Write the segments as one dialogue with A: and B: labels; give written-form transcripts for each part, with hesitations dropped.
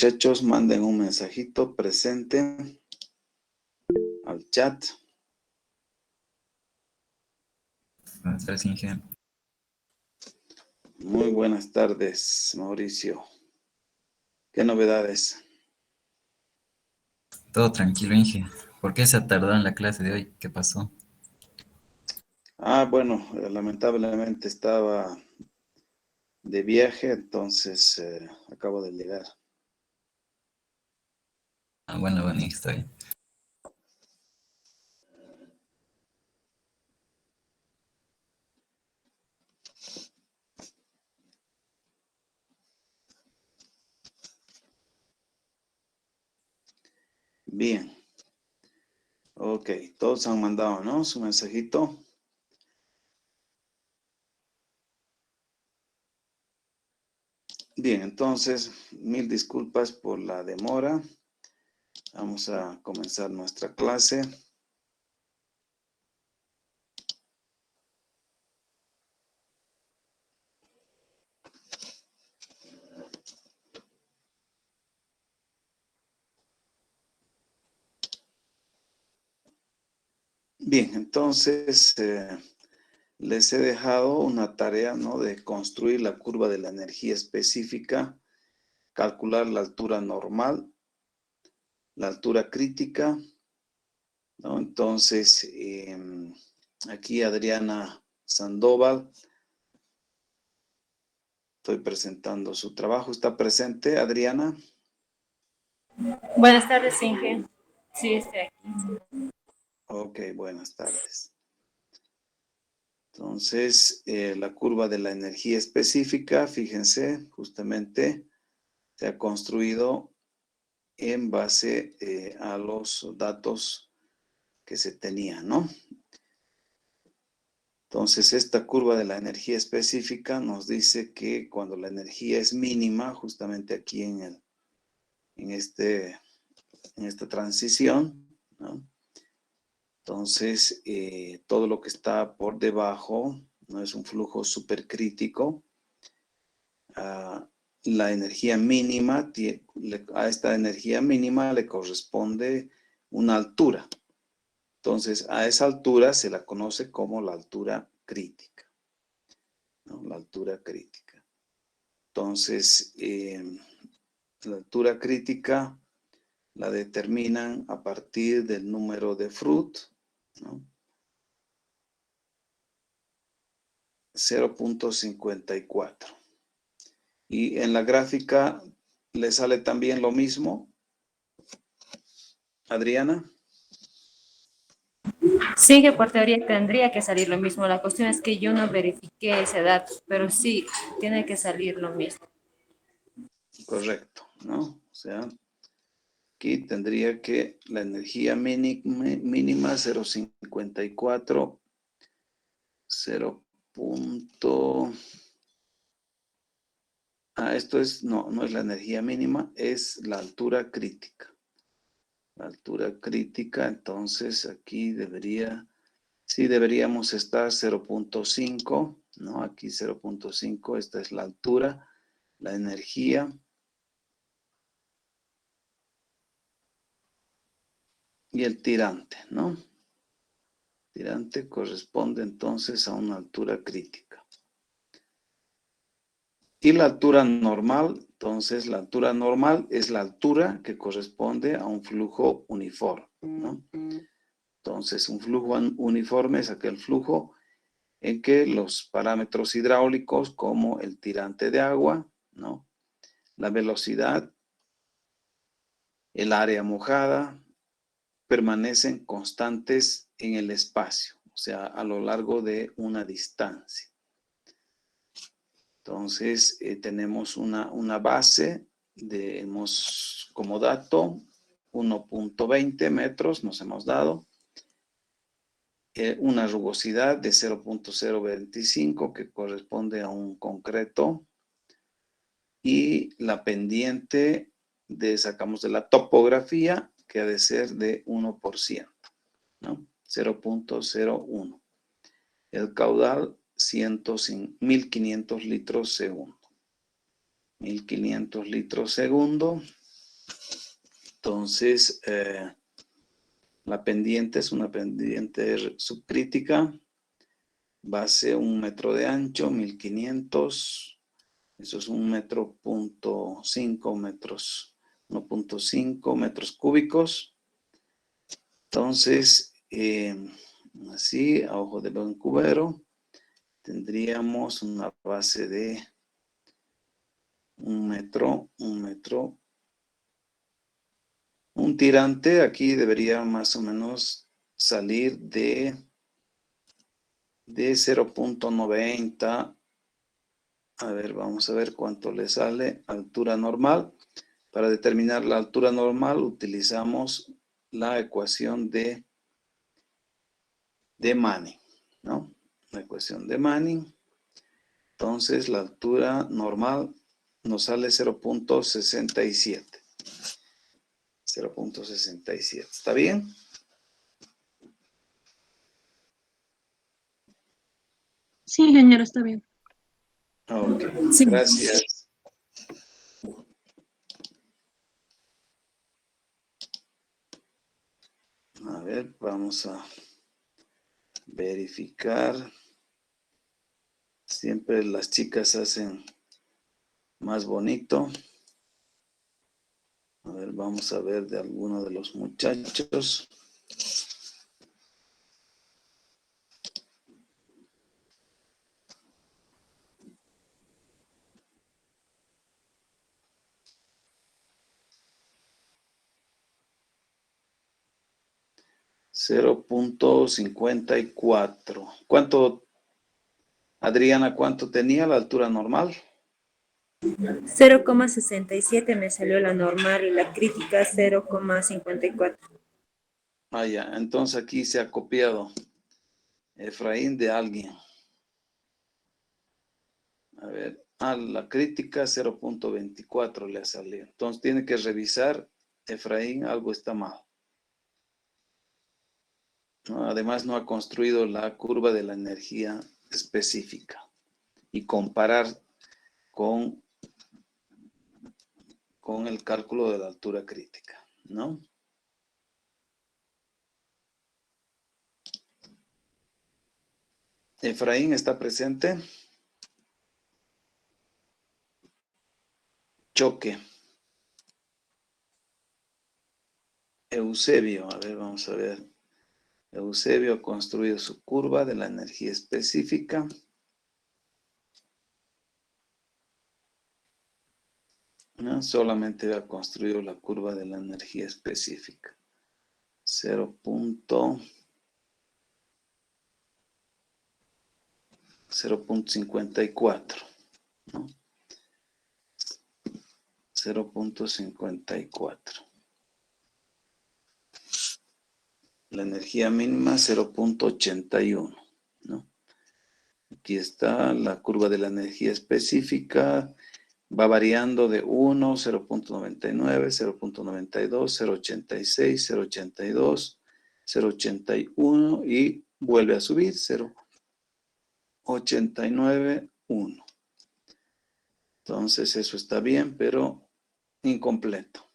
A: Muchachos, manden un mensajito presente al chat.
B: Buenas tardes, Inge.
A: Muy buenas tardes, Mauricio. ¿Qué novedades?
B: Todo tranquilo, Inge. ¿Por qué se ha tardado en la clase de hoy? ¿Qué pasó?
A: Bueno, lamentablemente estaba de viaje, entonces acabo de llegar.
B: Bueno, está bien.
A: Bien. Ok, todos han mandado, ¿no? Su mensajito. Bien, entonces, mil disculpas por la demora. Vamos a comenzar nuestra clase. Bien, entonces les he dejado una tarea, ¿no? De construir la curva de la energía específica, calcular la altura normal, la altura crítica, ¿no? Entonces, aquí Adriana Sandoval, estoy presentando su trabajo. ¿Está presente, Adriana?
C: Buenas tardes, Inge. Sí, estoy aquí.
A: Ok, buenas tardes. Entonces, la curva de la energía específica, fíjense, justamente se ha construido en base a los datos que se tenían, ¿no? Entonces, esta curva de la energía específica nos dice que cuando la energía es mínima, justamente aquí en esta transición, ¿no? Entonces, todo lo que está por debajo no es un flujo supercrítico. La energía mínima, a esta energía mínima le corresponde una altura. Entonces, a esa altura se la conoce como la altura crítica, ¿no? La altura crítica. Entonces, la altura crítica la determinan a partir del número de Fruit, ¿no? 0.54. Y en la gráfica le sale también lo mismo, Adriana.
C: Sí, que por teoría tendría que salir lo mismo. La cuestión es que yo no verifiqué ese dato, pero sí, tiene que salir lo mismo.
A: Correcto, ¿no? O sea, aquí tendría que la energía mínima 0.54, 0. Esto es, no es la energía mínima, es la altura crítica. La altura crítica, entonces aquí deberíamos estar 0.5, ¿no? Aquí 0.5, esta es la altura, la energía. Y el tirante, ¿no? Tirante corresponde entonces a una altura crítica. Y la altura normal, entonces la altura normal es la altura que corresponde a un flujo uniforme, ¿no? Entonces un flujo uniforme es aquel flujo en que los parámetros hidráulicos como el tirante de agua, ¿no? La velocidad, el área mojada, permanecen constantes en el espacio, o sea, a lo largo de una distancia. Entonces, tenemos una base como dato, 1.20 metros nos hemos dado, una rugosidad de 0.025 que corresponde a un concreto, y la pendiente sacamos de la topografía, que ha de ser de 1%, ¿no? 0.01. El caudal, 1.500 litros segundo. 1.500 litros segundo. Entonces, la pendiente es una pendiente subcrítica, base 1 metro de ancho, 1500, eso es 1,5 metros, 1,5 metros cúbicos. Entonces, así, a ojo de buen cubero, tendríamos una base de 1 metro, un tirante aquí debería más o menos salir de 0,90. A ver, vamos a ver cuánto le sale. Altura normal. Para determinar la altura normal utilizamos la ecuación de Manning, ¿no? La ecuación de Manning. Entonces la altura normal nos sale 0,67. 0,67. ¿Está bien?
D: Sí, ingeniero, está bien.
A: Ok,
C: Sí.
A: gracias. A ver, vamos a verificar. Siempre las chicas hacen más bonito. A ver, vamos a ver de alguno de los muchachos. .54. ¿Cuánto, Adriana, cuánto tenía la altura normal?
C: 0,67 me salió la normal y la crítica 0,54.
A: Ah, ya. Entonces aquí se ha copiado Efraín de alguien. A ver. La crítica 0,24 le ha salido. Entonces tiene que revisar, Efraín, algo está mal. ¿No? Además no ha construido la curva de la energía específica y comparar con el cálculo de la altura crítica, ¿no? Efraín está presente. Choque. Eusebio, a ver, vamos a ver. Eusebio ha construido su curva de la energía específica. ¿No? Solamente ha construido la curva de la energía específica. 0,54, ¿no? 0,54. La energía mínima 0,81, ¿no? Aquí está la curva de la energía específica. Va variando de 1, 0,99, 0,92, 0,86, 0,82, 0,81 y vuelve a subir 0,89, 1. Entonces eso está bien, pero incompleto.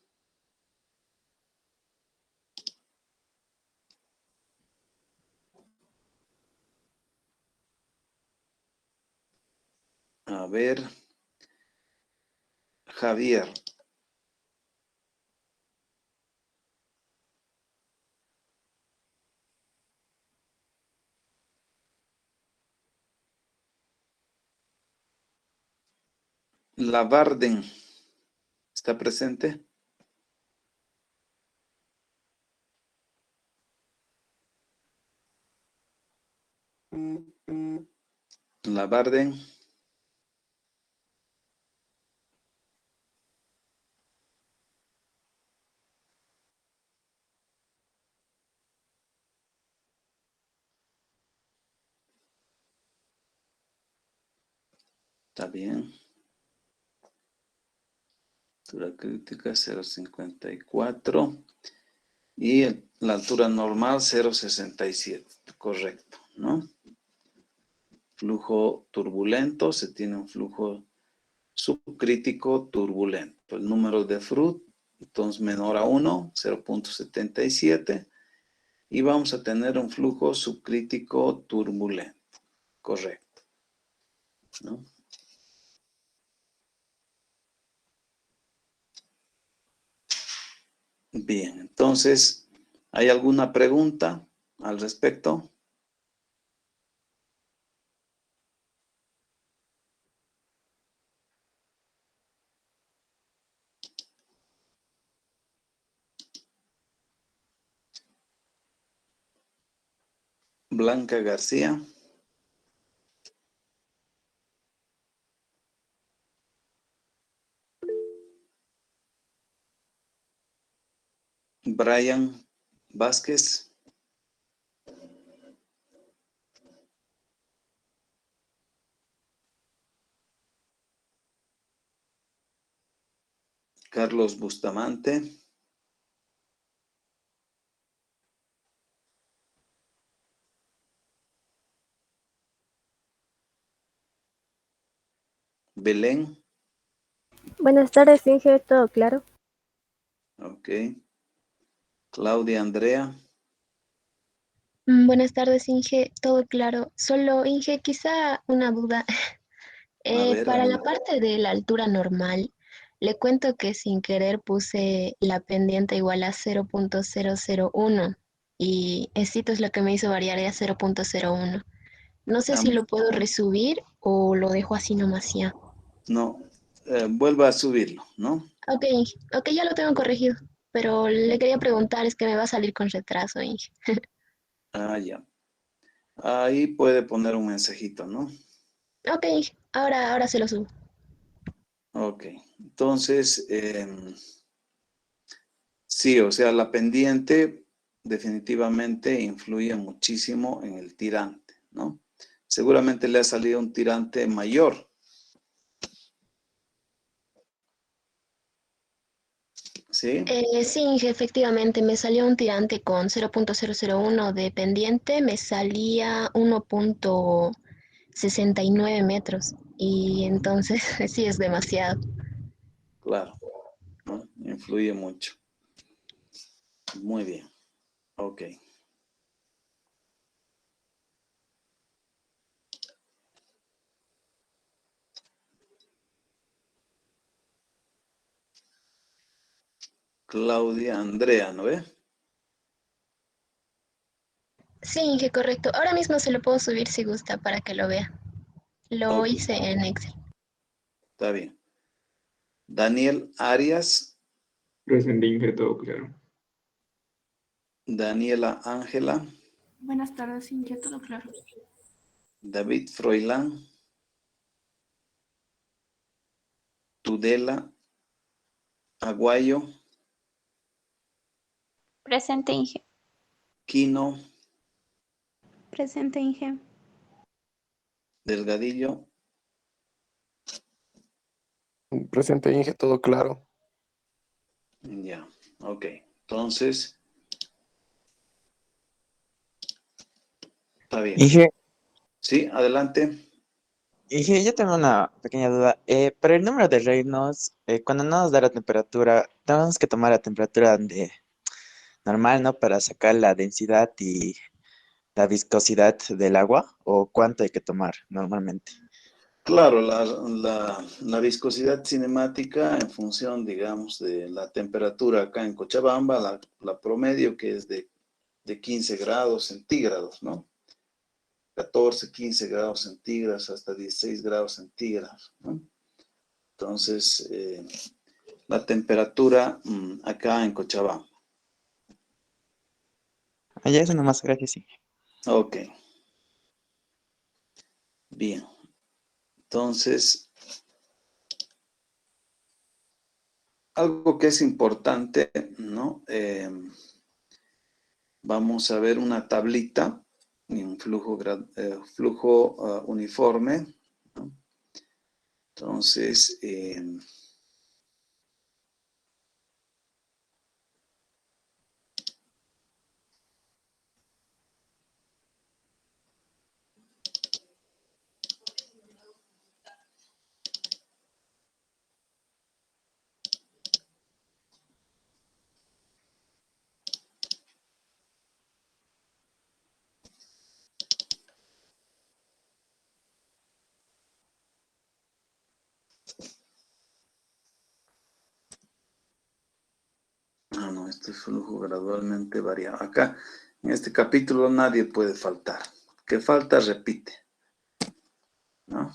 A: A ver, Javier. Lavarden, ¿está presente? Lavarden. Está bien. Altura crítica 0,54 y la altura normal 0,67. Correcto, ¿no? Flujo turbulento, se tiene un flujo subcrítico turbulento. El número de Entonces, menor a 1, 0.77. Y vamos a tener un flujo subcrítico turbulento. Correcto, ¿no? Bien, entonces, ¿hay alguna pregunta al respecto? Blanca García. Brian Vázquez. Carlos Bustamante. Belén.
E: Buenas tardes, Inge, ¿todo claro?
A: Ok. Claudia Andrea.
D: Buenas tardes, Inge. Todo claro. Solo, Inge, quizá una duda.
A: A ver,
D: Para la
A: adelante.
D: parte de la altura normal, le cuento que sin querer puse la pendiente igual a 0.001 y esto es lo que me hizo variar a 0.01. No sé si lo puedo resubir o lo dejo así nomás ya.
A: No, vuelva a subirlo, ¿no?
D: Ok, ok, ya lo tengo corregido, pero le quería preguntar, es que me va a salir con retraso, Inge.
A: Ah, ya. Ahí puede poner un mensajito, ¿no?
D: Ok, ahora se lo subo.
A: Ok. Entonces, sí, o sea, la pendiente definitivamente influye muchísimo en el tirante, ¿no? Seguramente le ha salido un tirante mayor, ¿sí?
D: Sí, Inge, efectivamente, me salió un tirante con 0.001 de pendiente, me salía 1.69 metros y entonces sí es demasiado.
A: Claro, ¿no? Influye mucho. Muy bien. Ok. Claudia Andrea, ¿no ve?
D: Sí, Inge, correcto. Ahora mismo se lo puedo subir si gusta para que lo vea. Lo
A: Ok,
D: hice en Excel.
A: está bien. Daniel Arias,
F: Presente, Inge, todo claro.
A: Daniela Ángela,
G: Buenas tardes, Inge, todo claro.
A: David Froilán, Tudela Aguayo,
H: Presente, Inge.
A: Quino
H: Presente, Inge.
A: Delgadillo,
I: Presente, Inge, todo claro.
A: ya, ok. Entonces, está bien.
J: Inge,
A: Sí, adelante.
J: Inge, yo tengo una pequeña duda. Para el número de reinos, cuando no nos da la temperatura, tenemos que tomar la temperatura de normal, ¿no? Para sacar la densidad y la viscosidad del agua, o cuánto hay que tomar normalmente.
A: Claro, la viscosidad cinemática en función, digamos, de la temperatura acá en Cochabamba, la promedio que es de 15 grados centígrados, ¿no? 14, 15 grados centígrados hasta 16 grados centígrados, ¿no? Entonces, la temperatura acá en Cochabamba.
J: Allá eso nomás, gracias, Inge.
A: Ok, bien. Entonces, algo que es importante, ¿no? Vamos a ver una tablita y un flujo uniforme, ¿no? Entonces, Ah, no, este flujo gradualmente varía. Acá, en este capítulo, nadie puede faltar. Que falta, repite, ¿no?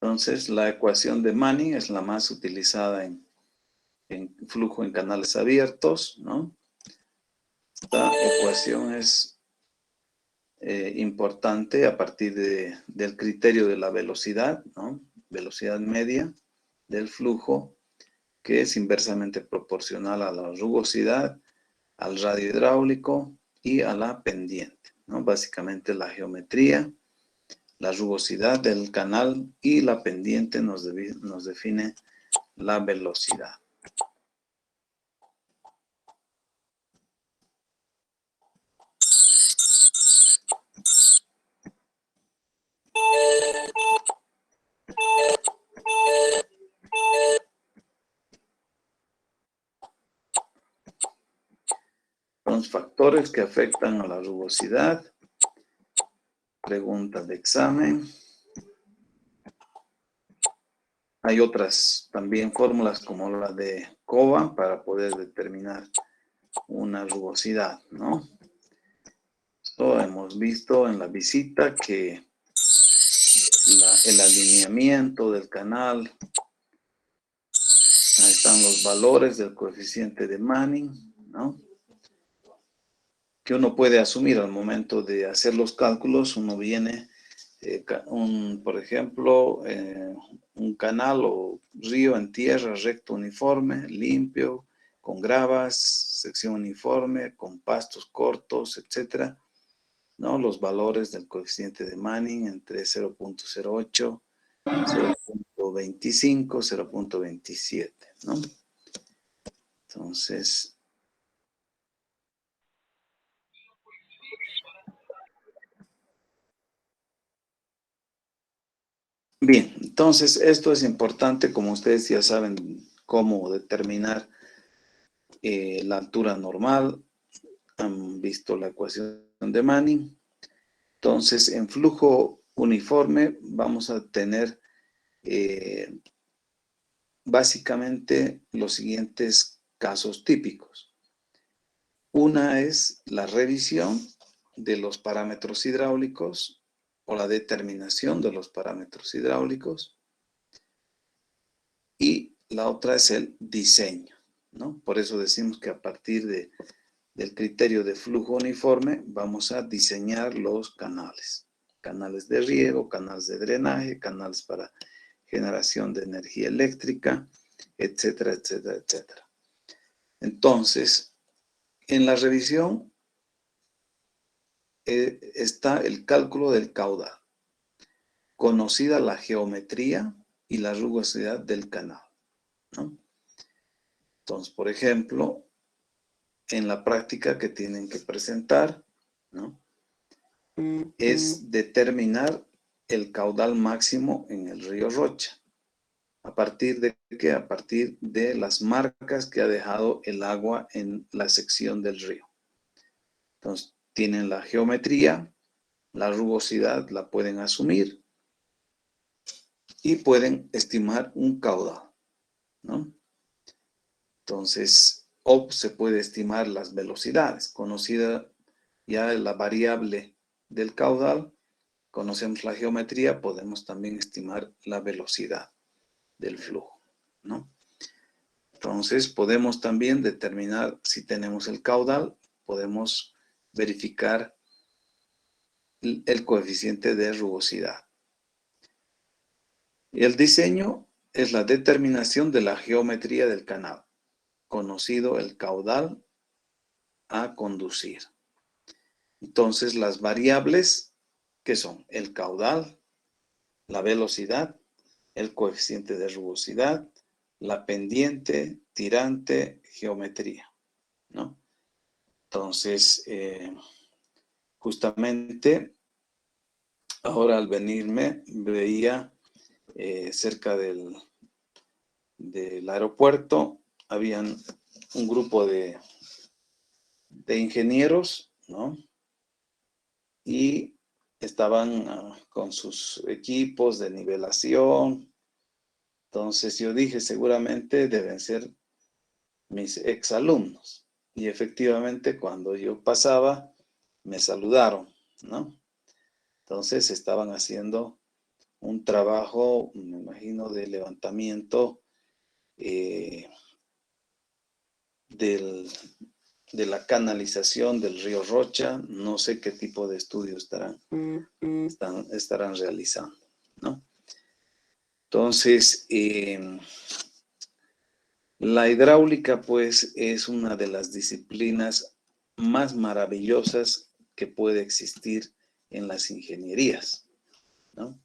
A: Entonces, la ecuación de Manning es la más utilizada en flujo en canales abiertos, ¿no? Esta ecuación es importante a partir del criterio de la velocidad, ¿no? Velocidad media del flujo, que es inversamente proporcional a la rugosidad, al radio hidráulico y a la pendiente, ¿no? Básicamente la geometría, la rugosidad del canal y la pendiente nos define la velocidad. Los factores que afectan a la rugosidad. Pregunta de examen. Hay otras también fórmulas como la de Cova para poder determinar una rugosidad, ¿no? Esto hemos visto en la visita que el alineamiento del canal, ahí están los valores del coeficiente de Manning, ¿no? Que uno puede asumir al momento de hacer los cálculos. Uno viene, por ejemplo, un canal o río en tierra recto uniforme, limpio, con gravas, sección uniforme, con pastos cortos, etcétera, ¿no? Los valores del coeficiente de Manning entre 0.08, 0.25, 0.27, ¿no? Entonces, bien, entonces esto es importante, como ustedes ya saben cómo determinar la altura normal, han visto la ecuación de Manning. Entonces, en flujo uniforme vamos a tener básicamente los siguientes casos típicos. Una es la revisión de los parámetros hidráulicos o la determinación de los parámetros hidráulicos. Y la otra es el diseño, ¿no? Por eso decimos que a partir del criterio de flujo uniforme vamos a diseñar los canales. Canales de riego, canales de drenaje, canales para generación de energía eléctrica, etcétera, etcétera, etcétera. Entonces, en la revisión está el cálculo del caudal, conocida la geometría y la rugosidad del canal, ¿no? Entonces, por ejemplo, en la práctica que tienen que presentar, ¿no? Es determinar el caudal máximo en el río Rocha. ¿A partir de qué? A partir de las marcas que ha dejado el agua en la sección del río. Entonces, tienen la geometría, la rugosidad la pueden asumir y pueden estimar un caudal, ¿no? Entonces, o se puede estimar las velocidades, conocida ya la variable del caudal, conocemos la geometría, podemos también estimar la velocidad del flujo, ¿no? Entonces, podemos también determinar si tenemos el caudal, podemos verificar el coeficiente de rugosidad. El diseño es la determinación de la geometría del canal, conocido el caudal a conducir. Entonces, las variables, ¿qué son? El caudal, la velocidad, el coeficiente de rugosidad, la pendiente, tirante, geometría, ¿no? Entonces, justamente, ahora al venirme, veía cerca del aeropuerto, habían un grupo de ingenieros, ¿no? Y estaban con sus equipos de nivelación. Entonces yo dije, seguramente deben ser mis exalumnos. Y efectivamente, cuando yo pasaba, me saludaron, ¿no? Entonces estaban haciendo un trabajo, me imagino, de levantamiento de la canalización del río Rocha. No sé qué tipo de estudios estarán realizando, ¿no? Entonces, la hidráulica, pues, es una de las disciplinas más maravillosas que puede existir en las ingenierías, ¿no?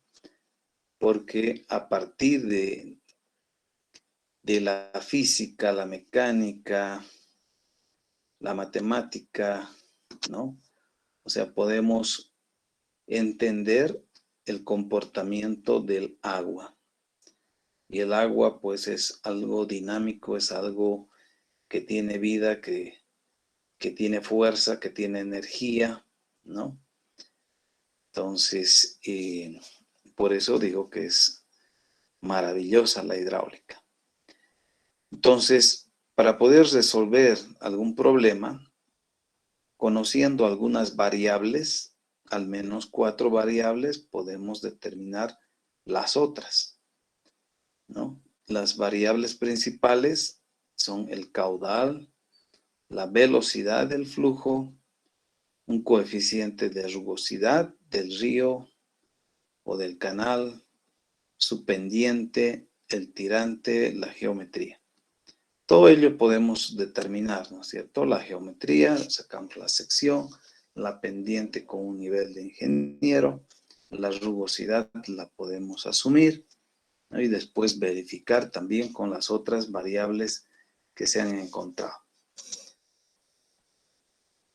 A: Porque a partir de la física, la mecánica, la matemática, ¿no? O sea, podemos entender el comportamiento del agua. Y el agua, pues, es algo dinámico, es algo que tiene vida, que tiene fuerza, que tiene energía, ¿no? Entonces, por eso digo que es maravillosa la hidráulica. Entonces, para poder resolver algún problema, conociendo algunas variables, al menos 4 variables, podemos determinar las otras, ¿no? Las variables principales son el caudal, la velocidad del flujo, un coeficiente de rugosidad del río o del canal, su pendiente, el tirante, la geometría. Todo ello podemos determinar, ¿no es cierto? La geometría, sacamos la sección, la pendiente con un nivel de ingeniero, la rugosidad la podemos asumir, ¿no? Y después verificar también con las otras variables que se han encontrado.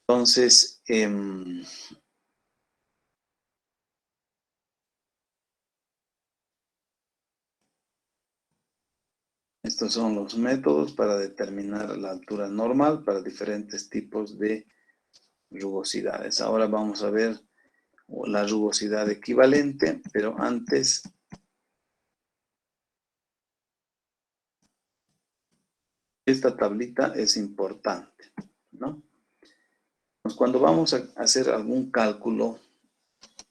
A: Entonces, estos son los métodos para determinar la altura normal para diferentes tipos de rugosidades. Ahora vamos a ver la rugosidad equivalente, pero antes esta tablita es importante, ¿no? Pues cuando vamos a hacer algún cálculo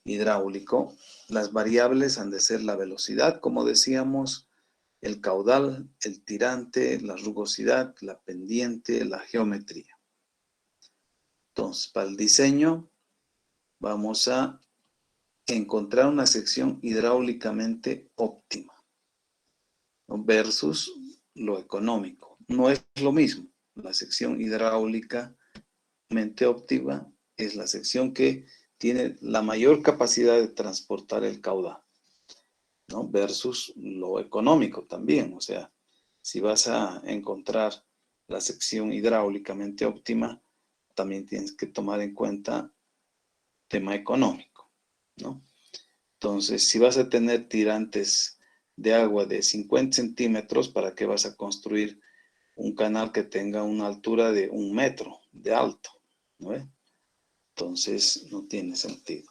A: hidráulico, las variables han de ser la velocidad, como decíamos, el caudal, el tirante, la rugosidad, la pendiente, la geometría. Entonces, para el diseño, vamos a encontrar una sección hidráulicamente óptima, ¿no? Versus lo económico. No es lo mismo. La sección hidráulicamente óptima es la sección que tiene la mayor capacidad de transportar el caudal, ¿no? Versus lo económico también. O sea, si vas a encontrar la sección hidráulicamente óptima, también tienes que tomar en cuenta tema económico, ¿no? Entonces, si vas a tener tirantes de agua de 50 centímetros, ¿para qué vas a construir un canal que tenga una altura de 1 metro de alto? ¿No ve? Entonces, no tiene sentido.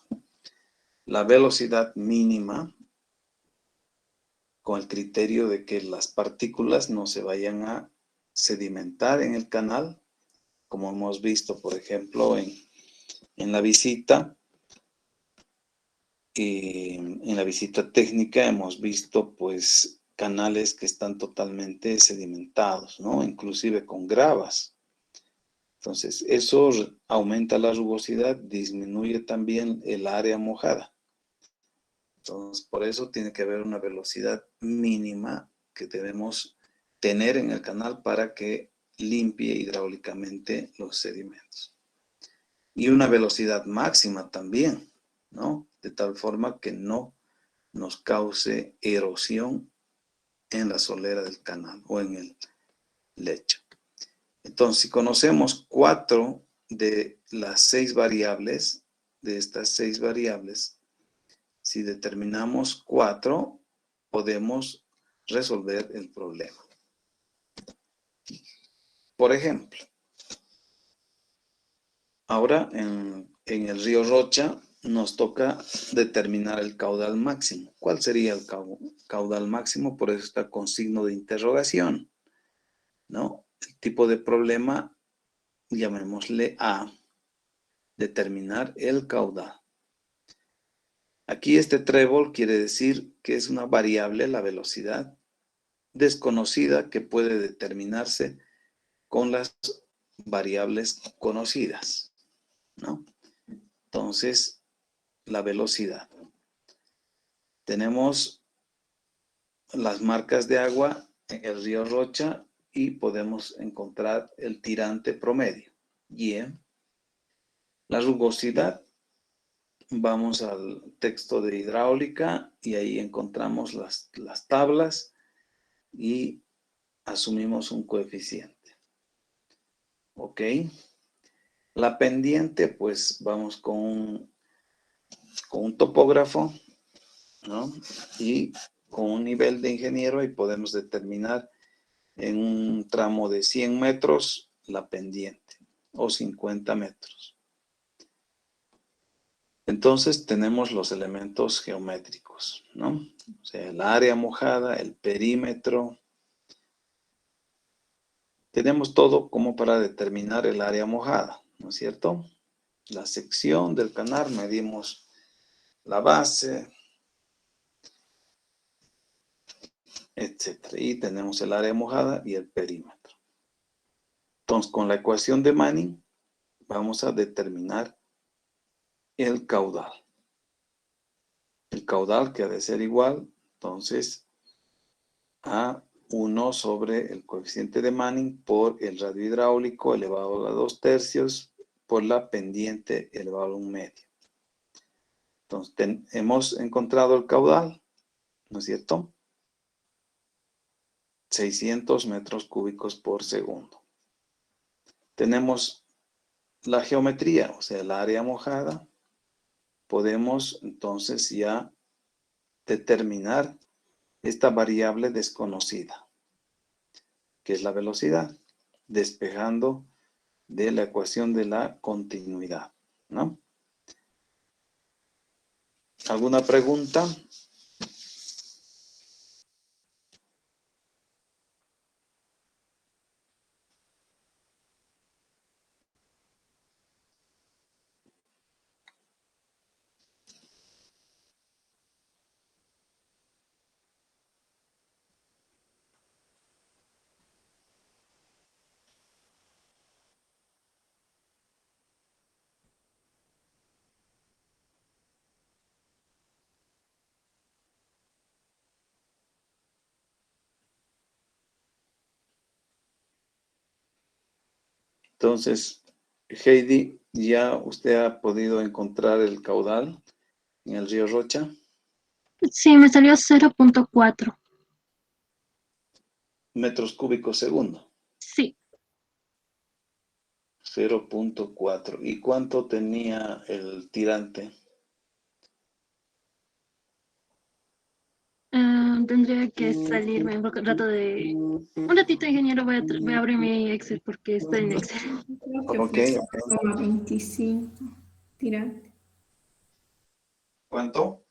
A: La velocidad mínima, con el criterio de que las partículas no se vayan a sedimentar en el canal, como hemos visto, por ejemplo, en la visita. En la visita técnica hemos visto, pues, canales que están totalmente sedimentados, ¿no? Inclusive con gravas. Entonces, eso aumenta la rugosidad, disminuye también el área mojada. Entonces, por eso tiene que haber una velocidad mínima que debemos tener en el canal para que limpie hidráulicamente los sedimentos. Y una velocidad máxima también, ¿no? De tal forma que no nos cause erosión en la solera del canal o en el lecho. Entonces, si conocemos 4 de las 6 variables, de estas 6 variables, si determinamos 4, podemos resolver el problema. Por ejemplo, ahora en el río Rocha nos toca determinar el caudal máximo. ¿Cuál sería el caudal máximo? Por eso está con signo de interrogación, ¿no? El tipo de problema, llamémosle A, determinar el caudal. Aquí este trébol quiere decir que es una variable, la velocidad, desconocida que puede determinarse con las variables conocidas, ¿no? Entonces, la velocidad. Tenemos las marcas de agua en el río Rocha y podemos encontrar el tirante promedio. Y la rugosidad, vamos al texto de hidráulica y ahí encontramos las tablas y asumimos un coeficiente. ¿Ok? La pendiente, pues vamos con un topógrafo, ¿no? Y con un nivel de ingeniero y podemos determinar en un tramo de 100 metros la pendiente o 50 metros. Entonces tenemos los elementos geométricos, ¿no? O sea, el área mojada, el perímetro. Tenemos todo como para determinar el área mojada, ¿no es cierto? La sección del canal, medimos la base, etc. Y tenemos el área mojada y el perímetro. Entonces, con la ecuación de Manning, vamos a determinar el caudal. El caudal que ha de ser igual, entonces, a 1 sobre el coeficiente de Manning por el radio hidráulico elevado a 2/3 por la pendiente elevado a 1/2. Entonces, hemos encontrado el caudal, ¿no es cierto? 600 metros cúbicos por segundo. Tenemos la geometría, o sea, el área mojada. Podemos entonces ya determinar esta variable desconocida, que es la velocidad, despejando de la ecuación de la continuidad, ¿no? ¿Alguna pregunta? Entonces, Heidi, ¿ya usted ha podido encontrar el caudal en el río Rocha?
E: Sí, me salió 0.4.
A: Metros cúbicos segundo.
E: Sí,
A: 0.4. ¿Y cuánto tenía el tirante?
E: tendría que salirme un rato de... Un ratito, ingeniero, voy a abrir mi Excel porque está en Excel.
G: Creo que
A: Ok,
G: fue 0,25 tirante.
A: ¿cuánto?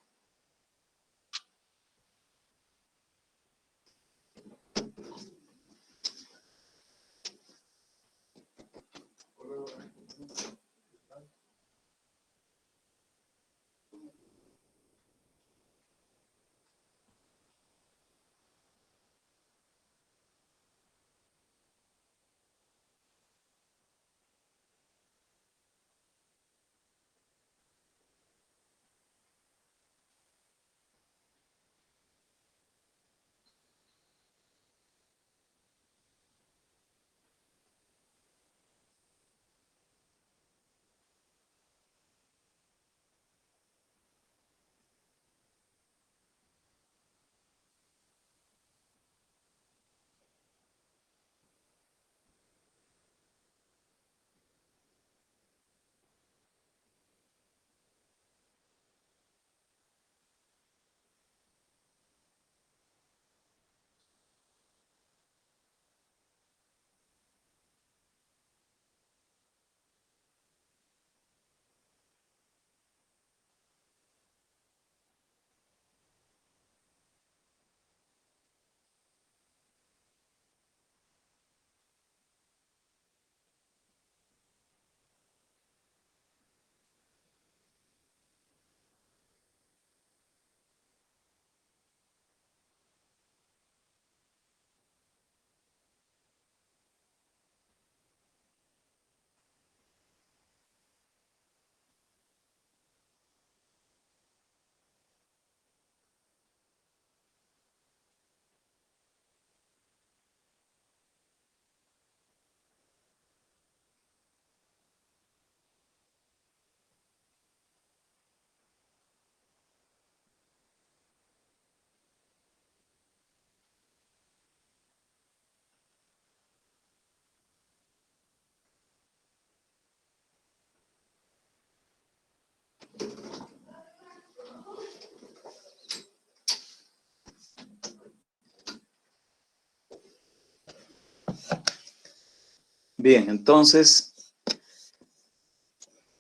A: Bien, entonces,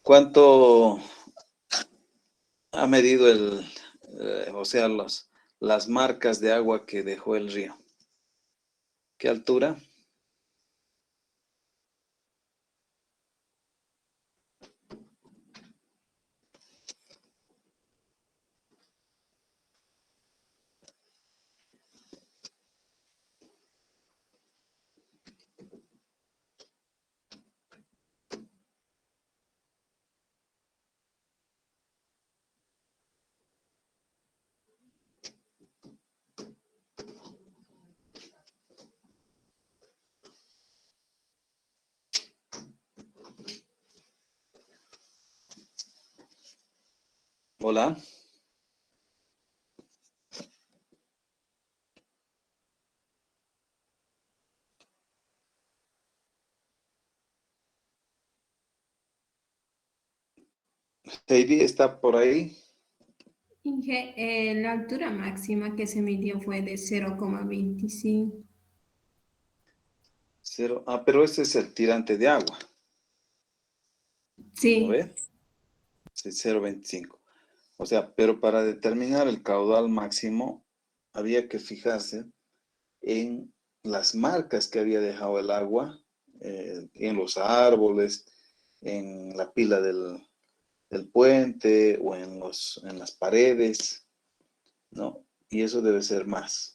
A: ¿cuánto ha medido o sea, las marcas de agua que dejó el río? ¿Qué altura? Hola. Heidi, ¿está por ahí?
G: Inge, la altura máxima que se midió fue de 0,25.
A: Cero. Ah, pero ese es el tirante de agua, ¿no
G: Sí,
A: ve? Sí, 0,25. O sea, pero para determinar el caudal máximo, había que fijarse en las marcas que había dejado el agua, en los árboles, en la pila del puente o en las paredes, ¿no? Y eso debe ser más.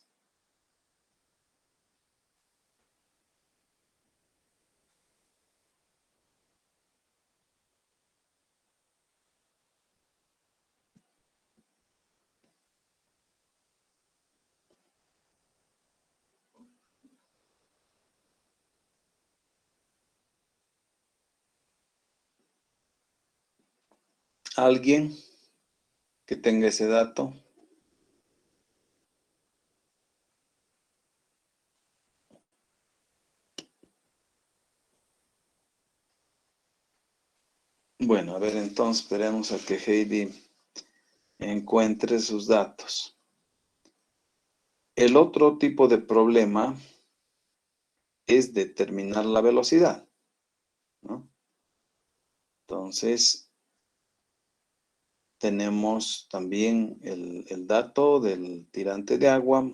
A: ¿Alguien que tenga ese dato? Bueno, a ver, entonces esperemos a que Heidi encuentre sus datos. El otro tipo de problema es determinar la velocidad, ¿no? Entonces, tenemos también el dato del tirante de agua,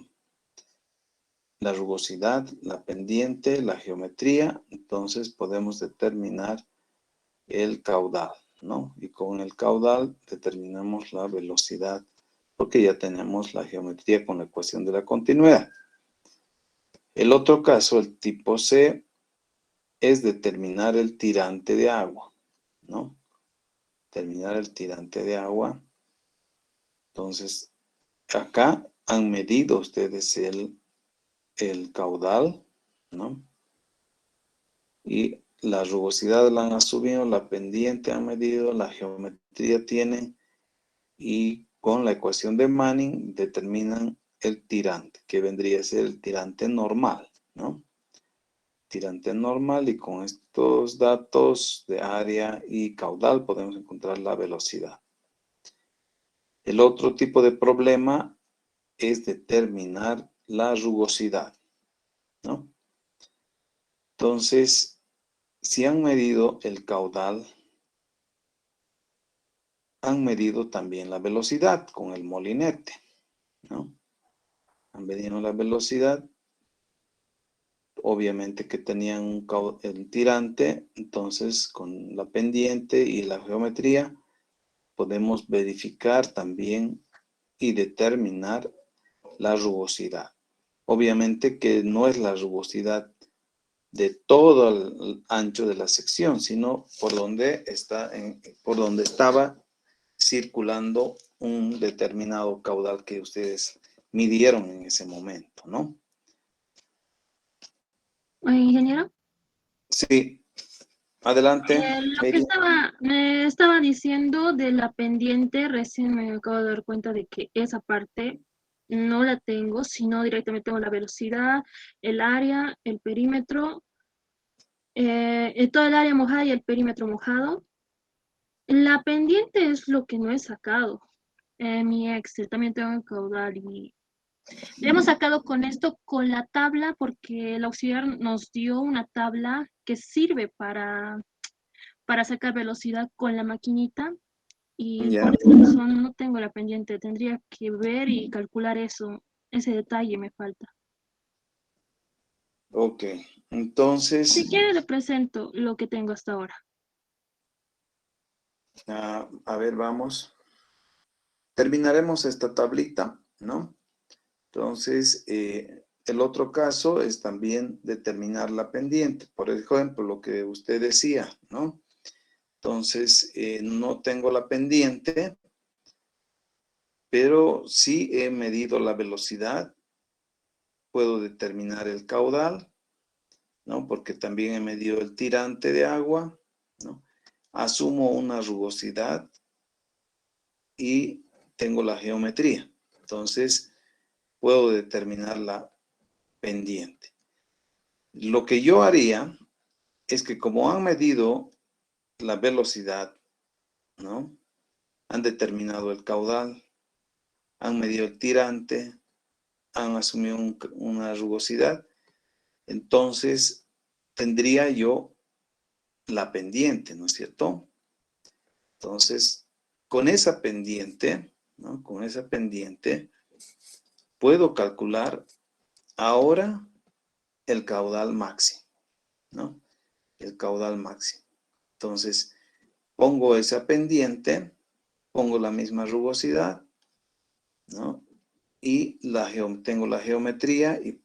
A: la rugosidad, la pendiente, la geometría. Entonces, podemos determinar el caudal, ¿no? Y con el caudal determinamos la velocidad, porque ya tenemos la geometría con la ecuación de la continuidad. El otro caso, el tipo C, es determinar el tirante de agua, ¿no? Determinar el tirante de agua. Entonces, acá han medido ustedes el caudal, ¿no? Y la rugosidad la han asumido, la pendiente han medido, la geometría tienen, y con la ecuación de Manning determinan el tirante, que vendría a ser el tirante normal, ¿no? Tirante normal, y con estos datos de área y caudal podemos encontrar la velocidad. El otro tipo de problema es determinar la rugosidad, ¿no? Entonces, si han medido el caudal, han medido también la velocidad con el molinete, ¿no? Han medido la velocidad, obviamente que tenían el tirante, entonces con la pendiente y la geometría podemos verificar también y determinar la rugosidad. Obviamente que no es la rugosidad de todo el ancho de la sección, sino por donde estaba circulando un determinado caudal que ustedes midieron en ese momento, ¿no?
E: Ingeniero,
A: Sí, adelante.
E: lo que me estaba diciendo de la pendiente, recién me acabo de dar cuenta de que esa parte no la tengo, sino directamente tengo la velocidad, el área, el perímetro, todo el área mojada y el perímetro mojado. La pendiente es lo que no he sacado. Mi Excel también tengo el caudal y le hemos sacado con esto, con la tabla, porque el auxiliar nos dio una tabla que sirve para sacar velocidad con la maquinita, y
A: Ya,
E: por esa razón no tengo la pendiente. Tendría que ver y calcular eso. Ese detalle me falta.
A: ok. Entonces,
E: Si quiere, le presento lo que tengo hasta ahora.
A: a ver, vamos. Terminaremos esta tablita, ¿no? Entonces, el otro caso es también determinar la pendiente. Por ejemplo, lo que usted decía, ¿no? Entonces, no tengo la pendiente, pero sí he medido la velocidad. Puedo determinar el caudal, ¿no? Porque también he medido el tirante de agua, ¿no? Asumo una rugosidad y tengo la geometría. Entonces, puedo determinar la pendiente. Lo que yo haría es que, como han medido la velocidad, ¿no? Han determinado el caudal, han medido el tirante, han asumido una rugosidad, entonces tendría yo la pendiente, ¿no es cierto? Entonces, con esa pendiente, ¿no? Con esa pendiente, puedo calcular ahora el caudal máximo, ¿no? El caudal máximo. Entonces, pongo esa pendiente, pongo la misma rugosidad, ¿no? Y tengo la geometría y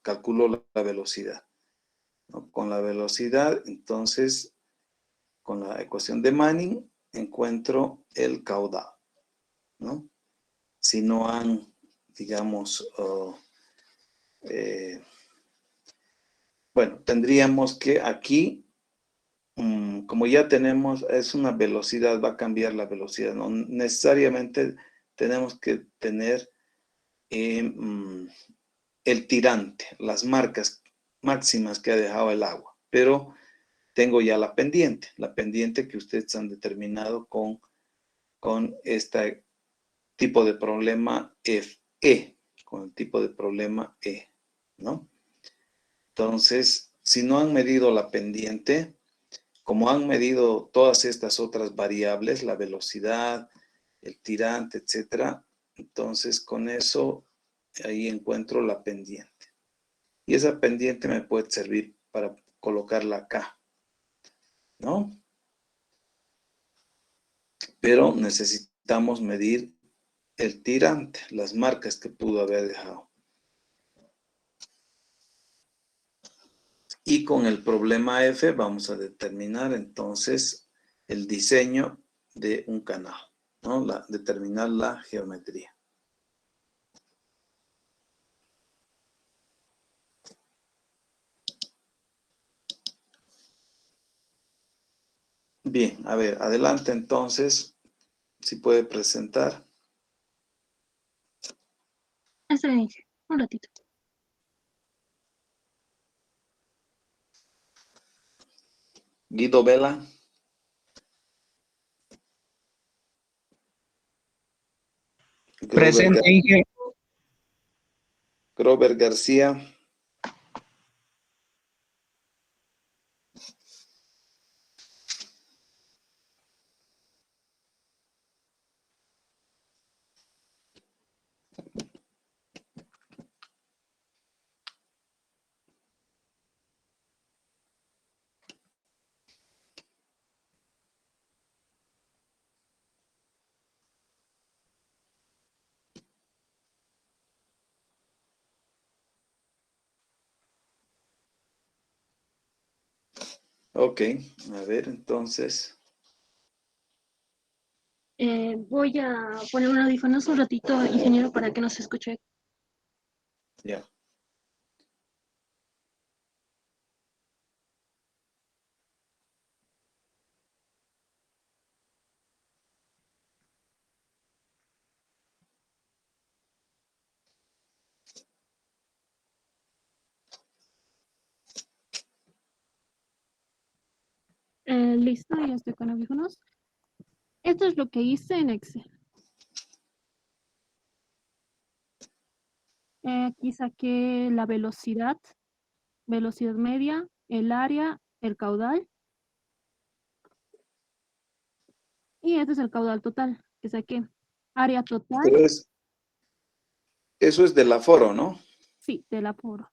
A: calculo la velocidad, ¿no? Con la velocidad, entonces, con la ecuación de Manning, encuentro el caudal, ¿no? Si no han, digamos, bueno, tendríamos que aquí, como ya tenemos, es una velocidad, va a cambiar la velocidad, no necesariamente tenemos que tener el tirante, las marcas máximas que ha dejado el agua, pero tengo ya la pendiente que ustedes han determinado con este tipo de problema FE, con el tipo de problema E, ¿no? Entonces, si no han medido la pendiente, como han medido todas estas otras variables, la velocidad, el tirante, etcétera, entonces con eso ahí encuentro la pendiente. Y esa pendiente me puede servir para colocarla acá, ¿no? Pero necesitamos medir el tirante, las marcas que pudo haber dejado. Y con el problema F vamos a determinar entonces el diseño de un canal, ¿no? Determinar la geometría. Bien, a ver, adelante entonces, si puede presentar.
E: Está bien, Inge. Un ratito.
A: Guido Vela.
K: Presente, Inge.
A: Grover García. Ok, a ver, entonces.
E: Voy a poner un audífonos un ratito, ingeniero, para que nos escuche.
A: Ya.
E: Listo, ya estoy con audífonos. Esto es lo que hice en Excel. Aquí saqué la velocidad media, el área, el caudal. Y este es el caudal total que saqué. Área total,
A: Entonces, eso es del aforo, ¿no?
E: sí, del aforo.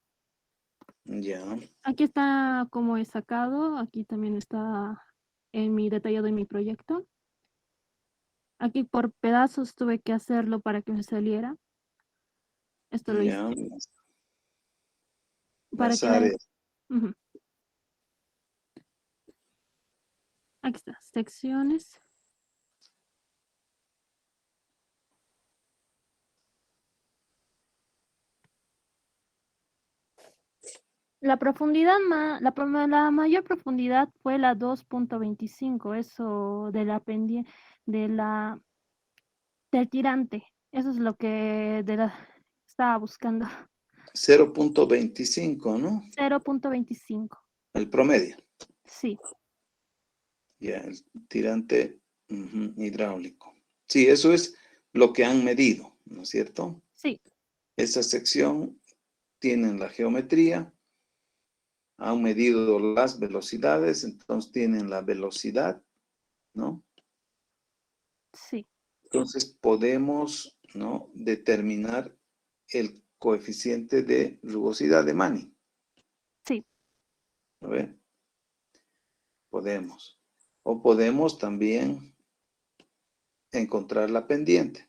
A: Ya.
E: Aquí está como he sacado, aquí también está en mi detallado en mi proyecto. Aquí por pedazos tuve que hacerlo para que me saliera. Esto lo hice
A: Ya.
E: para
A: Las
E: que vean.
A: áreas.
E: Ujú. Aquí está, secciones. La profundidad, la mayor profundidad fue la 2.25, eso de la pendiente, de la, del tirante. Eso es lo que estaba buscando.
A: 0.25, ¿no?
E: 0.25,
A: El promedio.
E: sí.
A: Ya, el tirante hidráulico. Sí, eso es lo que han medido, ¿no es cierto?
E: Sí.
A: Esa sección tienen la geometría, han medido las velocidades, entonces tienen la velocidad, ¿no?
E: Sí.
A: Entonces podemos, ¿no?, determinar el coeficiente de rugosidad de Manning.
E: Sí.
A: ¿Lo ve? Podemos. O podemos también encontrar la pendiente,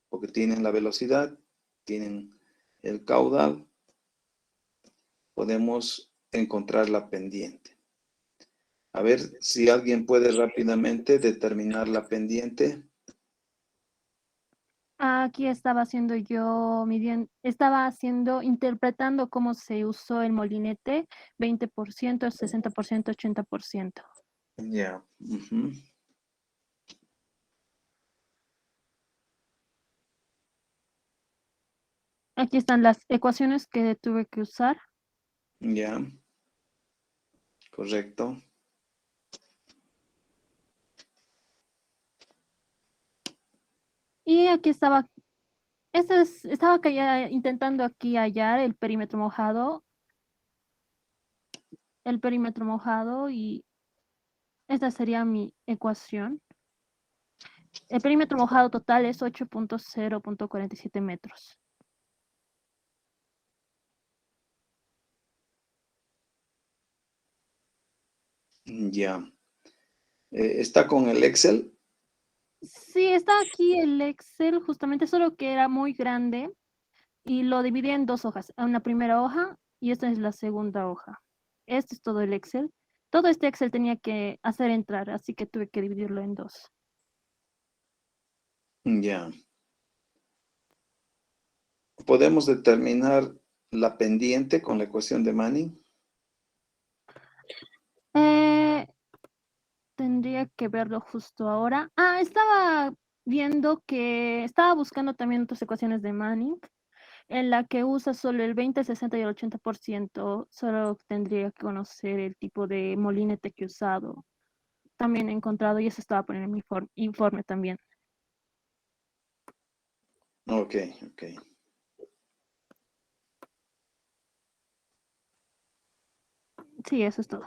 A: porque tienen la velocidad, tienen el caudal, podemos encontrar la pendiente. A ver si alguien puede rápidamente determinar la pendiente.
E: Aquí estaba haciendo yo interpretando cómo se usó el molinete, 20%, 60%, 80%.
A: Ya.
E: Aquí están las ecuaciones que tuve que usar.
A: Ya. Correcto.
E: Y aquí estaba, Estaba intentando aquí hallar el perímetro mojado. Y esta sería mi ecuación. El perímetro mojado total es 8.0.47 metros.
A: Ya. ¿Está con el Excel?
E: Sí, está aquí el Excel, justamente, solo que era muy grande y lo dividí en dos hojas. Una primera hoja y esta es la segunda hoja. Este es todo el Excel. Todo este Excel tenía que hacer entrar, así que tuve que dividirlo en dos.
A: Ya. ¿Podemos determinar la pendiente con la ecuación de Manning?
E: Tendría que verlo justo ahora. Estaba buscando también otras ecuaciones de Manning, en la que usa solo el 20, el 60 y el 80%. Solo tendría que conocer el tipo de molinete que he usado. También he encontrado, y eso estaba poniendo en mi informe también.
A: Ok, ok.
E: Sí, eso es todo.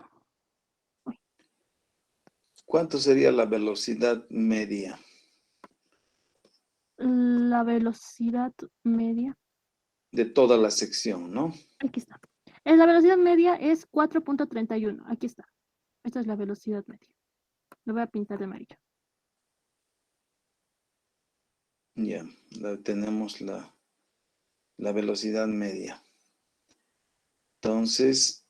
A: ¿Cuánto sería la velocidad media?
E: La velocidad media.
A: De toda la sección, ¿no?
E: Aquí está. La velocidad media es 4.31. Aquí está. Esta es la velocidad media. Lo voy a pintar de amarillo.
A: Ya, tenemos la velocidad media. Entonces,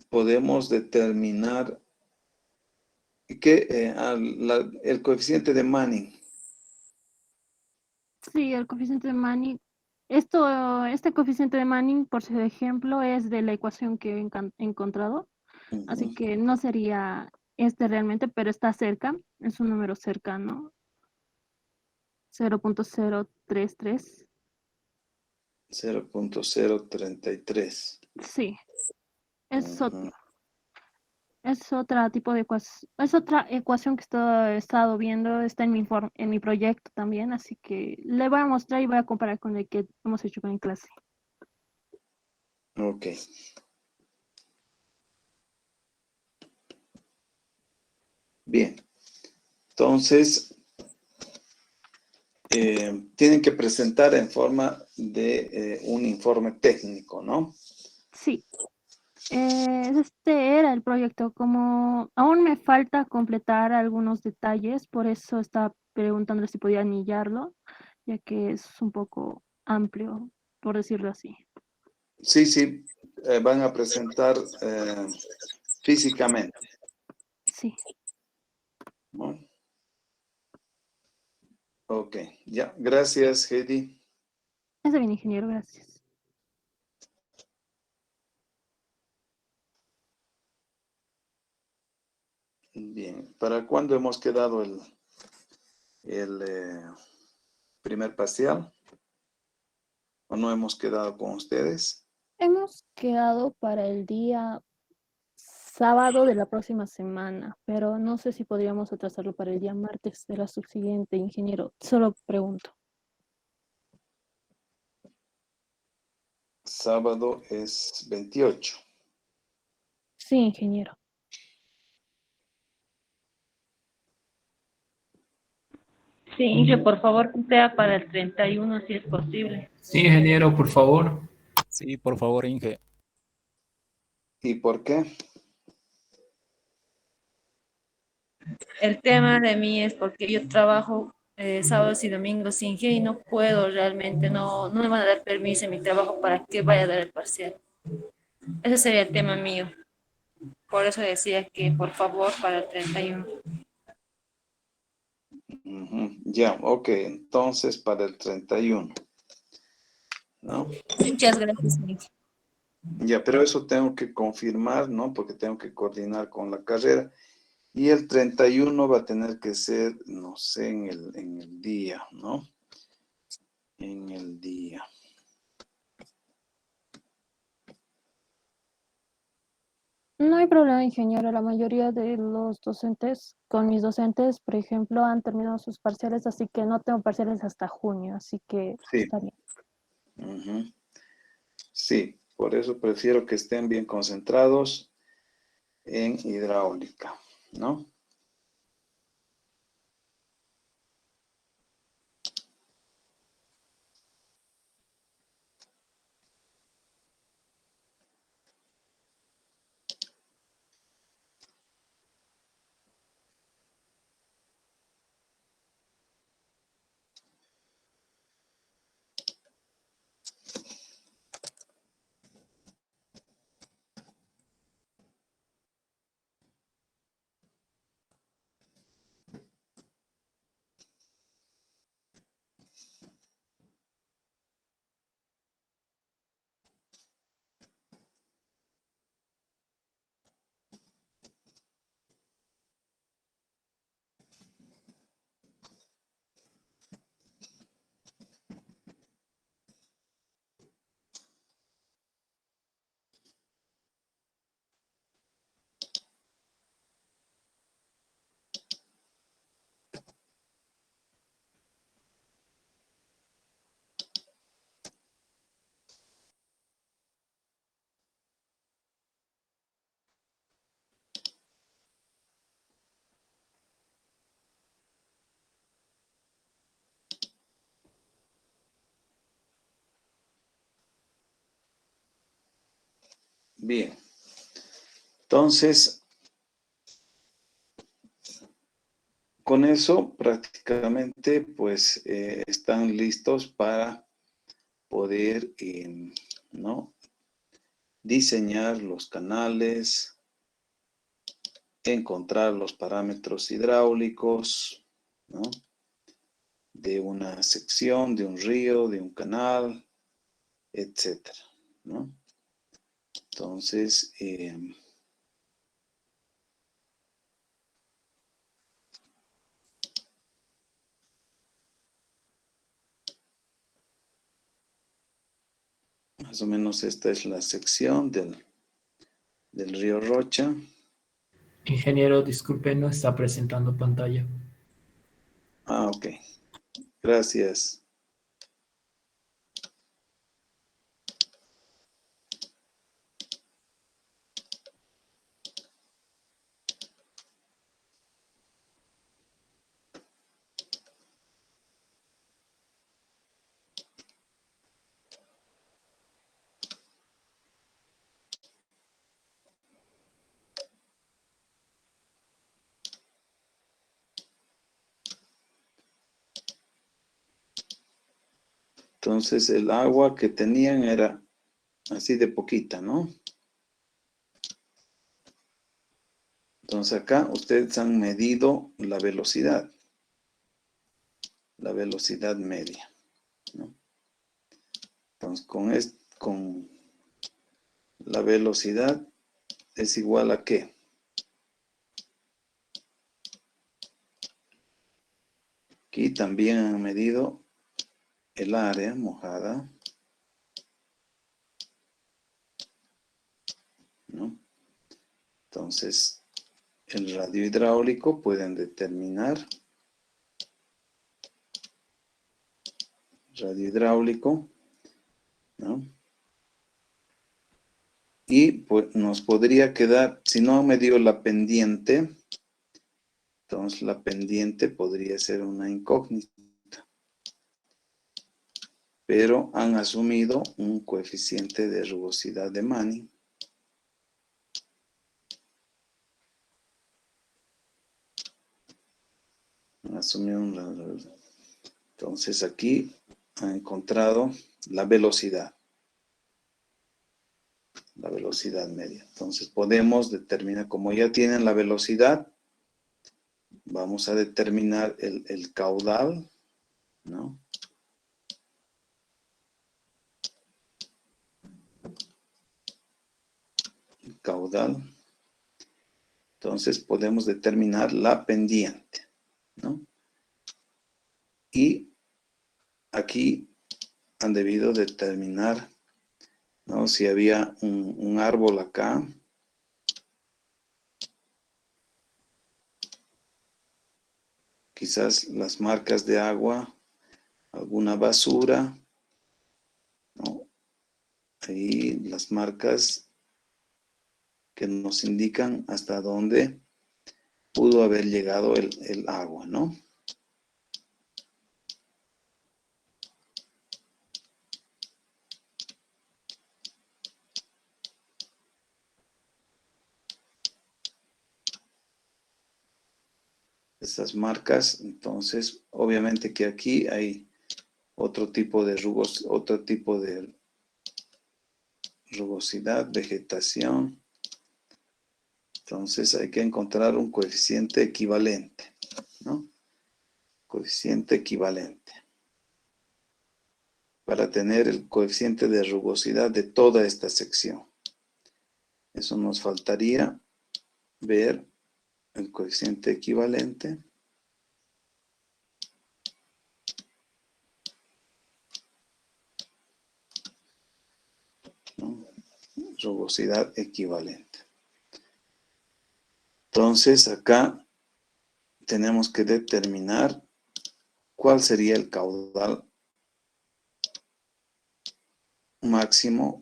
A: podemos determinar que el coeficiente de Manning.
E: Sí, el coeficiente de Manning. Este coeficiente de Manning, por ejemplo, es de la ecuación que he encontrado. Así que no sería este realmente, pero está cerca. Es un número cercano. 0.033.
A: 0.033.
E: Sí, es otro. Es otra tipo de ecuación. Es otra ecuación que he estado viendo. Está en en mi proyecto también. Así que le voy a mostrar y voy a comparar con el que hemos hecho en clase.
A: Ok. Bien. Entonces, tienen que presentar en forma de un informe técnico, ¿no?
E: Sí. Este era el proyecto. Como aún me falta completar algunos detalles, por eso estaba preguntando si podía anillarlo, ya que es un poco amplio, por decirlo así.
A: Sí, sí, van a presentar físicamente.
E: Sí.
A: ¿No? Ok, ya. Gracias, Heidi.
E: Está bien, ingeniero, gracias.
A: Bien, ¿para cuándo hemos quedado el primer parcial? ¿O no hemos quedado con ustedes?
E: Hemos quedado para el día sábado de la próxima semana, pero no sé si podríamos atrasarlo para el día martes de la subsiguiente, ingeniero. Solo pregunto.
A: Sábado es 28.
E: Sí, ingeniero.
C: Sí, Inge, por favor, que sea para el 31 si es posible.
F: Sí, ingeniero, por favor.
K: Sí, por favor, Inge.
A: ¿Y por qué?
C: El tema de mí es porque yo trabajo sábados y domingos sin G y no puedo realmente, no me van a dar permiso en mi trabajo para que vaya a dar el parcial. Ese sería el tema mío. Por eso decía que por favor para el 31.
A: Ya, ok, entonces para el 31. ¿No?
C: Muchas gracias, Inge.
A: Ya, pero eso tengo que confirmar, ¿no? Porque tengo que coordinar con la carrera. Y el 31 va a tener que ser, no sé, en el día, ¿no? En el día.
E: No hay problema, ingeniero. La mayoría de los docentes, con mis docentes, por ejemplo, han terminado sus parciales, así que no tengo parciales hasta junio, así que
A: Sí.
E: está bien.
A: Ujú. Sí, por eso prefiero que estén bien concentrados en hidráulica, ¿no? Bien. Entonces, con eso prácticamente pues están listos para poder, ¿no? Diseñar los canales, encontrar los parámetros hidráulicos, ¿no? De una sección, de un río, de un canal, etcétera, ¿no? Entonces, más o menos esta es la sección del río Rocha.
F: Ingeniero, disculpe, no está presentando pantalla.
A: Ah, ok. Gracias. Entonces el agua que tenían era así de poquita, ¿no? Entonces acá ustedes han medido la velocidad media, ¿no? Entonces con la velocidad es igual a ¿qué? Aquí también han medido el área mojada, ¿no? Entonces, el radio hidráulico pueden determinar radio hidráulico, ¿no? Y pues, nos podría quedar, si no han medido la pendiente, entonces la pendiente podría ser una incógnita. Pero han asumido un coeficiente de rugosidad de Manning. Han asumido entonces aquí han encontrado la velocidad media. Entonces podemos determinar, como ya tienen la velocidad, vamos a determinar el caudal, ¿no? El caudal. Entonces podemos determinar la pendiente, ¿no? Y aquí han debido determinar, ¿no? Si había un árbol acá, quizás las marcas de agua, alguna basura, ¿no? Ahí las marcas que nos indican hasta dónde pudo haber llegado el agua, ¿no? Estas marcas, entonces, obviamente que aquí hay otro tipo de otro tipo de rugosidad, vegetación. Entonces hay que encontrar un coeficiente equivalente, ¿no? Coeficiente equivalente. Para tener el coeficiente de rugosidad de toda esta sección. Eso nos faltaría ver el coeficiente equivalente. ¿No? Rugosidad equivalente. Entonces acá tenemos que determinar cuál sería el caudal máximo,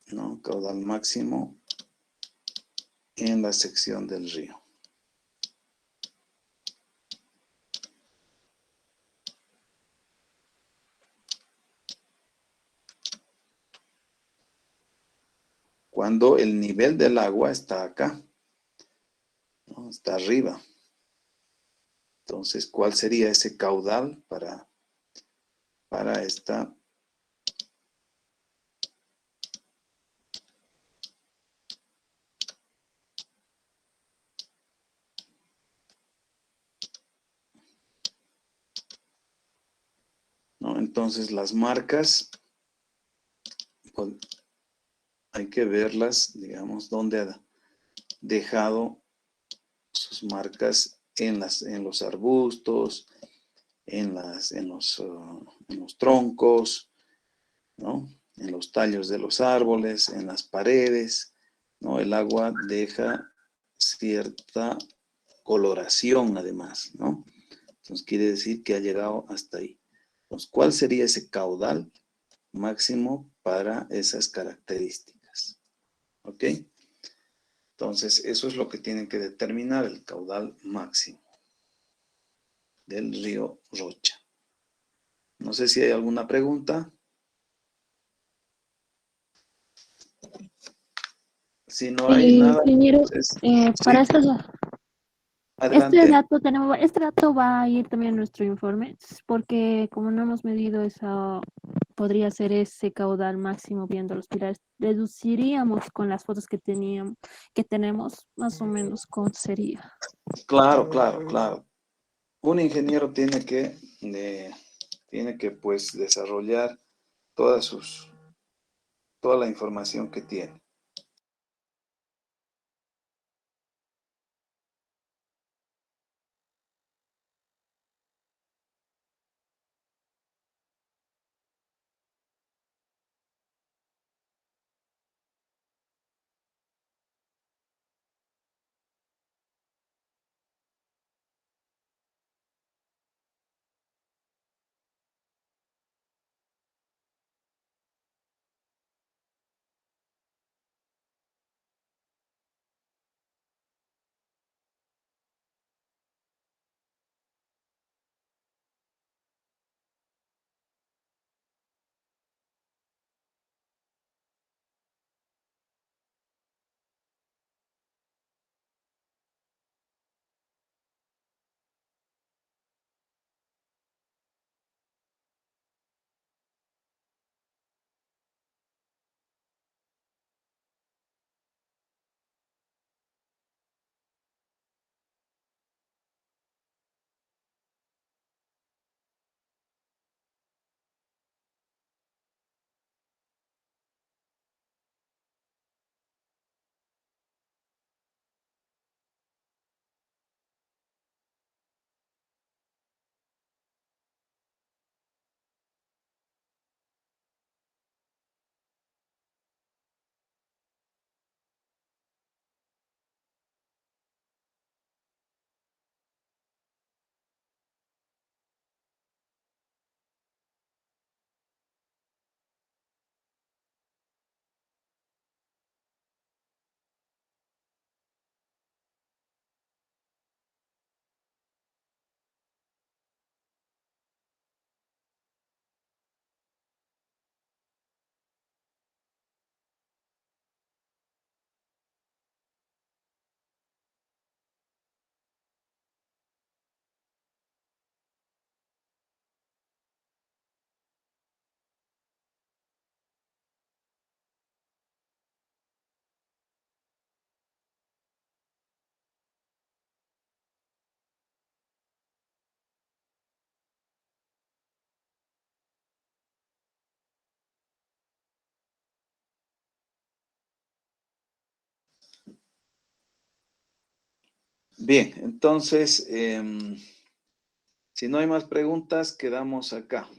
A: ¿no? Caudal máximo en la sección del río. Cuando el nivel del agua está acá, ¿no? Está arriba. Entonces, ¿cuál sería ese caudal para esta? ¿No? Entonces, las marcas, pues, hay que verlas, digamos, dónde ha dejado sus marcas en los arbustos, en los troncos, ¿no? En los tallos de los árboles, en las paredes, ¿no? El agua deja cierta coloración además, ¿no? Entonces quiere decir que ha llegado hasta ahí. Entonces, ¿cuál sería ese caudal máximo para esas características? ¿Ok? Entonces, eso es lo que tienen que determinar, el caudal máximo del río Rocha. No sé si hay alguna pregunta. Si no hay nada,
E: Ingeniero,
A: entonces,
E: para
A: sí,
E: este
A: adelante.
E: dato este dato va a ir también en nuestro informe, porque como no hemos medido eso, podría ser ese caudal máximo viendo los pilares. Deduciríamos con las fotos que tenemos, más o menos cuánto sería.
A: Claro, claro, claro. Un ingeniero tiene que pues desarrollar toda la información que tiene. Bien, entonces, si no hay más preguntas, quedamos acá.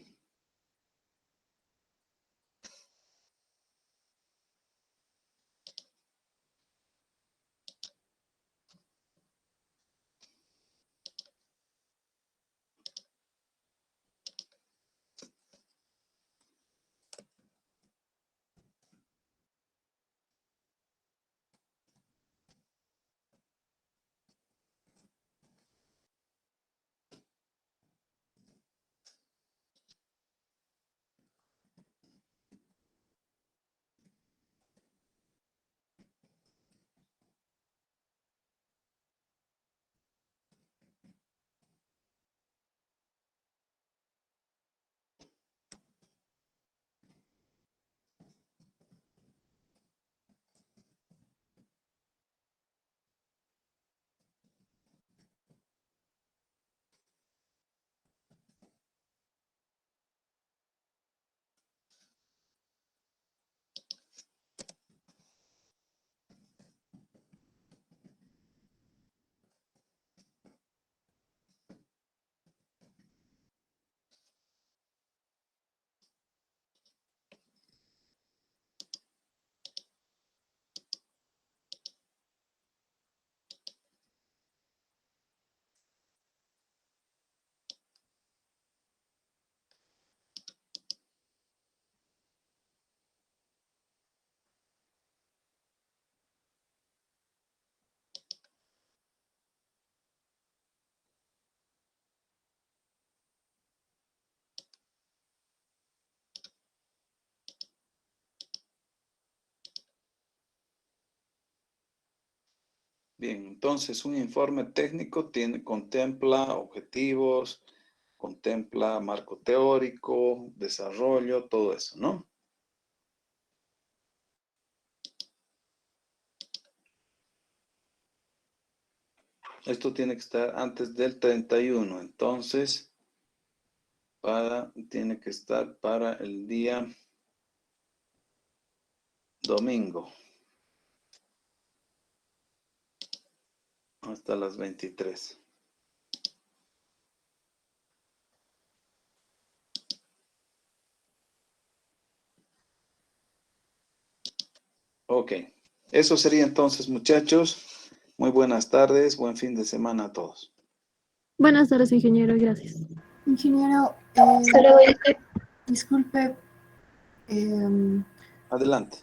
A: Bien, entonces un informe técnico contempla objetivos, contempla marco teórico, desarrollo, todo eso, ¿no? Esto tiene que estar antes del 31, entonces tiene que estar para el día domingo, hasta las 23. Ok, eso sería entonces, muchachos. Muy buenas tardes, buen fin de semana a todos.
E: Buenas tardes, ingeniero, gracias.
L: Ingeniero,
D: Solo voy a hacer
L: disculpe,
A: Adelante.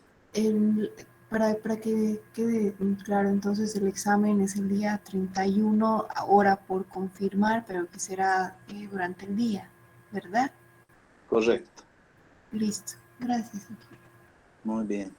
L: para que quede claro, entonces el examen es el día 31, ahora por confirmar, pero que será durante el día, ¿verdad?
A: Correcto.
L: Listo, gracias.
A: Muy bien.